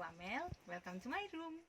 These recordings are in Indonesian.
Amel, welcome to my room.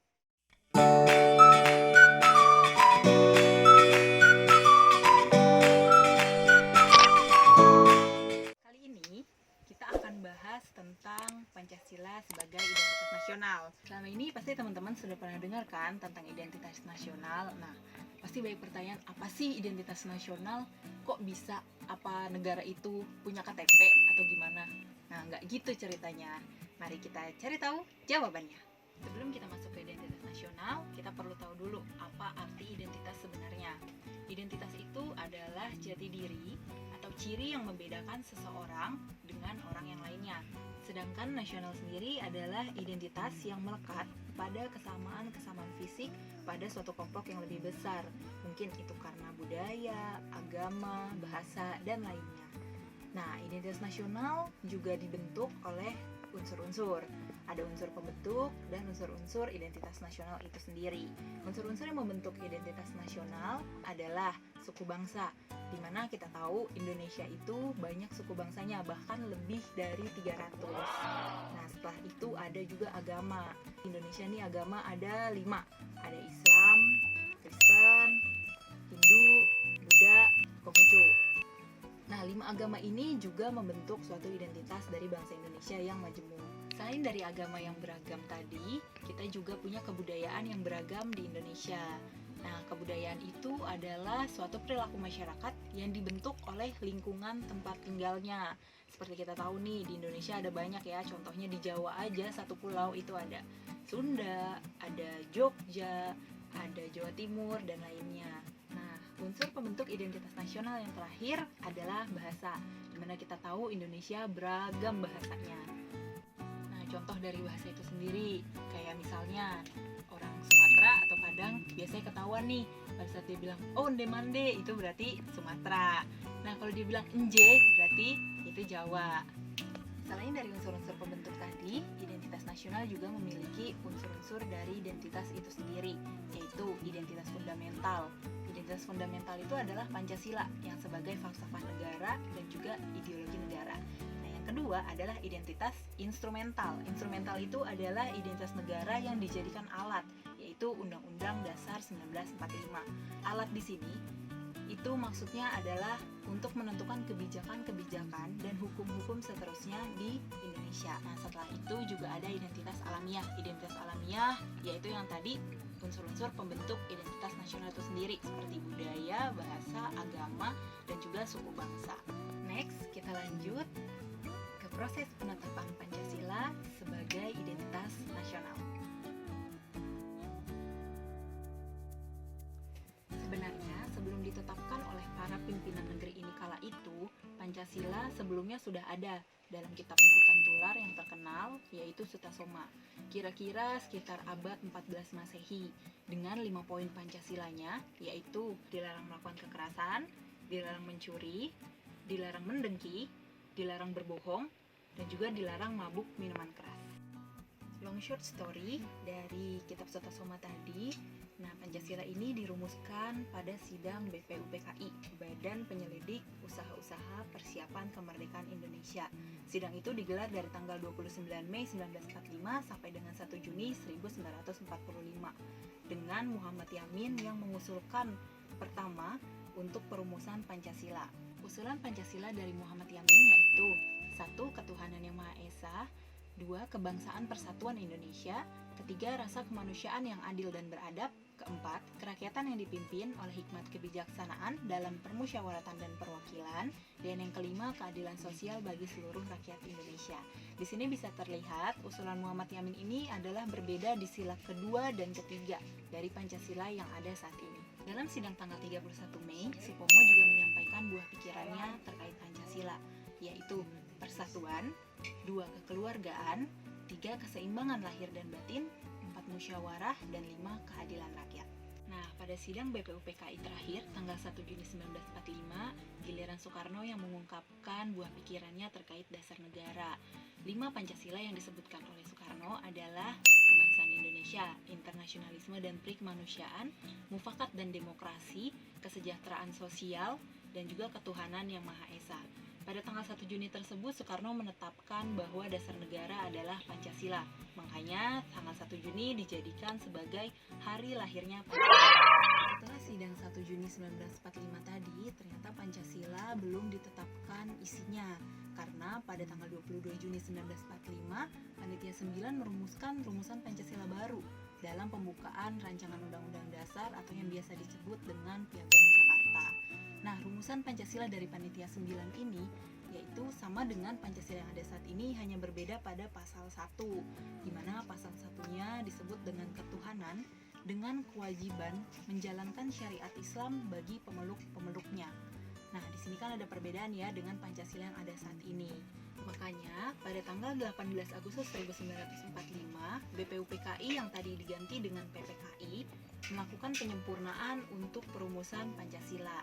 Kali ini kita akan bahas tentang Pancasila sebagai identitas nasional. Selama ini pasti teman-teman sudah pernah dengar kan tentang identitas nasional. Nah, pasti banyak pertanyaan, apa sih identitas nasional? Kok bisa apa negara itu punya KTP atau gimana? Nah, nggak gitu ceritanya. Mari kita cari tahu jawabannya. Sebelum kita masuk ke identitas nasional, kita perlu tahu dulu apa arti identitas sebenarnya. Identitas itu adalah jati diri atau ciri yang membedakan seseorang dengan orang yang lainnya. Sedangkan nasional sendiri adalah identitas yang melekat pada kesamaan-kesamaan fisik pada suatu kelompok yang lebih besar. Mungkin itu karena budaya, agama, bahasa, dan lainnya. Nah, identitas nasional juga dibentuk oleh unsur-unsur. Ada unsur pembentuk dan unsur-unsur identitas nasional itu sendiri. Unsur-unsur yang membentuk identitas nasional adalah suku bangsa, di mana kita tahu Indonesia itu banyak suku bangsanya, bahkan lebih dari 300. Nah, setelah itu ada juga agama. Indonesia ini agama ada 5. Ada Islam, Kristen, Hindu, Buddha, Konghucu. Nah, 5 agama ini juga membentuk suatu identitas dari bangsa Indonesia yang majemuk. Selain dari agama yang beragam tadi, kita juga punya kebudayaan yang beragam di Indonesia. Nah, kebudayaan itu adalah suatu perilaku masyarakat yang dibentuk oleh lingkungan tempat tinggalnya. Seperti kita tahu nih, di Indonesia ada banyak ya, contohnya di Jawa aja, satu pulau itu ada Sunda, ada Jogja, ada Jawa Timur, dan lainnya. Nah, unsur pembentuk identitas nasional yang terakhir adalah bahasa, di mana kita tahu Indonesia beragam bahasanya. Nah, contoh dari bahasa itu sendiri, kayak misalnya orang Sumatera atau Padang biasanya ketahuan nih pada saat dia bilang onde mande, itu berarti Sumatera. Nah, kalau dia bilang enje berarti itu Jawa. Selain dari unsur-unsur pembentuk tadi, identitas nasional juga memiliki unsur-unsur dari identitas itu sendiri, yaitu identitas fundamental. Identitas fundamental itu adalah Pancasila yang sebagai falsafah negara dan juga ideologi negara. Nah, yang kedua adalah identitas instrumental. Instrumental itu adalah identitas negara yang dijadikan alat, yaitu Undang-Undang Dasar 1945. Alat di sini itu maksudnya adalah untuk menentukan kebijakan-kebijakan dan hukum-hukum seterusnya di Indonesia. Nah, setelah itu juga ada identitas alamiah. Identitas alamiah yaitu yang tadi unsur-unsur pembentuk identitas nasional itu sendiri, seperti budaya, bahasa, agama, dan juga suku bangsa. Next, kita lanjut ke proses penetapan Pancasila sebagai identitas nasional. Sebenarnya, sebelum ditetapkan oleh para pimpinan negeri ini kala itu, Pancasila sebelumnya sudah ada dalam kitab Emputan Tular yang terkenal, yaitu Sutasoma. Kira-kira sekitar abad 14 Masehi, dengan 5 poin Pancasilanya, yaitu dilarang melakukan kekerasan, dilarang mencuri, dilarang mendengki, dilarang berbohong, dan juga dilarang mabuk minuman keras. Long short story dari kitab Sutasoma tadi. Nah, Pancasila ini dirumuskan pada sidang BPUPKI, Badan Penyelidik Usaha-Usaha Persiapan Kemerdekaan Indonesia. Sidang itu digelar dari tanggal 29 Mei 1945 sampai dengan 1 Juni 1945 dengan Muhammad Yamin yang mengusulkan pertama untuk perumusan Pancasila. Usulan Pancasila dari Muhammad Yamin yaitu 1. Ketuhanan yang Maha Esa, 2. Kebangsaan Persatuan Indonesia, 3. Rasa kemanusiaan yang adil dan beradab, 4. Kerakyatan yang dipimpin oleh hikmat kebijaksanaan dalam permusyawaratan dan perwakilan, dan yang kelima, keadilan sosial bagi seluruh rakyat Indonesia. Di sini bisa terlihat usulan Muhammad Yamin ini adalah berbeda di sila kedua dan ketiga dari Pancasila yang ada saat ini. Dalam sidang tanggal 31 Mei, Supomo juga menyampaikan buah pikirannya terkait Pancasila, yaitu persatuan, 2. Kekeluargaan, 3. Keseimbangan lahir dan batin, 4. Musyawarah, dan 5. Keadilan rakyat. Nah, pada sidang BPUPKI terakhir, tanggal 1 Juni 1945, giliran Soekarno yang mengungkapkan buah pikirannya terkait dasar negara. 5 Pancasila yang disebutkan oleh Soekarno adalah kebangsaan Indonesia, internasionalisme dan perikemanusiaan, mufakat dan demokrasi, kesejahteraan sosial, dan juga ketuhanan yang Maha Esa. Pada tanggal 1 Juni tersebut, Soekarno menetapkan bahwa dasar negara adalah Pancasila. Makanya tanggal 1 Juni dijadikan sebagai hari lahirnya Pancasila. Setelah sidang 1 Juni 1945 tadi, ternyata Pancasila belum ditetapkan isinya. Karena pada tanggal 22 Juni 1945, Panitia 9 merumuskan rumusan Pancasila baru dalam pembukaan rancangan Undang-Undang Dasar atau yang biasa disebut dengan Piagam Jakarta. Nah, rumusan Pancasila dari Panitia 9 ini yaitu sama dengan Pancasila yang ada saat ini, hanya berbeda pada pasal 1, di mana pasal 1-nya disebut dengan ketuhanan dengan kewajiban menjalankan syariat Islam bagi pemeluk-pemeluknya. Nah, di sini kan ada perbedaan ya dengan Pancasila yang ada saat ini. Makanya, pada tanggal 18 Agustus 1945, BPUPKI yang tadi diganti dengan PPKI melakukan penyempurnaan untuk perumusan Pancasila.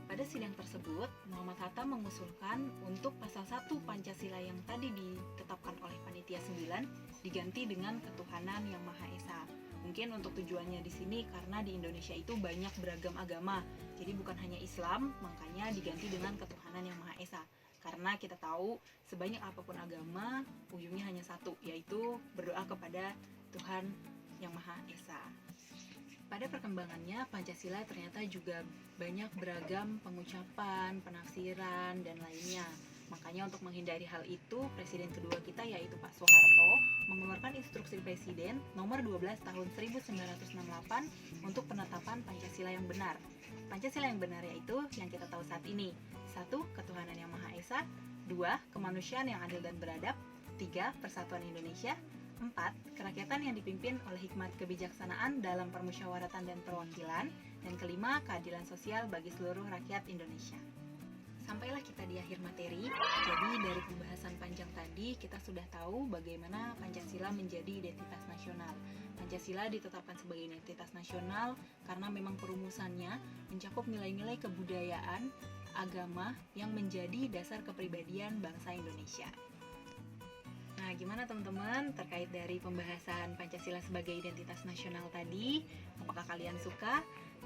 Pada sidang tersebut, Muhammad Hatta mengusulkan untuk pasal 1 Pancasila yang tadi ditetapkan oleh Panitia 9 diganti dengan ketuhanan yang Maha Esa. Mungkin untuk tujuannya di sini karena di Indonesia itu banyak beragam agama, jadi bukan hanya Islam, makanya diganti dengan ketuhanan yang Maha Esa. Karena kita tahu sebanyak apapun agama, ujungnya hanya satu, yaitu berdoa kepada Tuhan yang Maha Esa. Pada perkembangannya, Pancasila ternyata juga banyak beragam pengucapan, penafsiran, dan lainnya. Makanya untuk menghindari hal itu, Presiden kedua kita yaitu Pak Soeharto mengeluarkan instruksi Presiden nomor 12 tahun 1968 untuk penetapan Pancasila yang benar. Pancasila yang benar yaitu yang kita tahu saat ini. 1. Ketuhanan yang Maha Esa. 2. Kemanusiaan yang adil dan beradab. 3. Persatuan Indonesia. 4. Kerakyatan yang dipimpin oleh hikmat kebijaksanaan dalam permusyawaratan dan perwakilan. Dan kelima, keadilan sosial bagi seluruh rakyat Indonesia. Sampailah kita di akhir materi. Jadi dari pembahasan panjang tadi, kita sudah tahu bagaimana Pancasila menjadi identitas nasional. Pancasila ditetapkan sebagai identitas nasional karena memang perumusannya mencakup nilai-nilai kebudayaan, agama yang menjadi dasar kepribadian bangsa Indonesia. Nah, gimana teman-teman terkait dari pembahasan Pancasila sebagai identitas nasional tadi? Apakah kalian suka?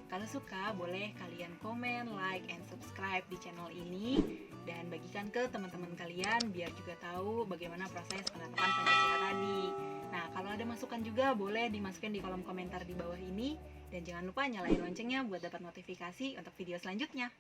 Kalau suka, boleh kalian komen, like, and subscribe di channel ini dan bagikan ke teman-teman kalian biar juga tahu bagaimana proses penetapan Pancasila tadi. Nah, kalau ada masukan juga boleh dimasukkan di kolom komentar di bawah ini dan jangan lupa nyalain loncengnya buat dapat notifikasi untuk video selanjutnya.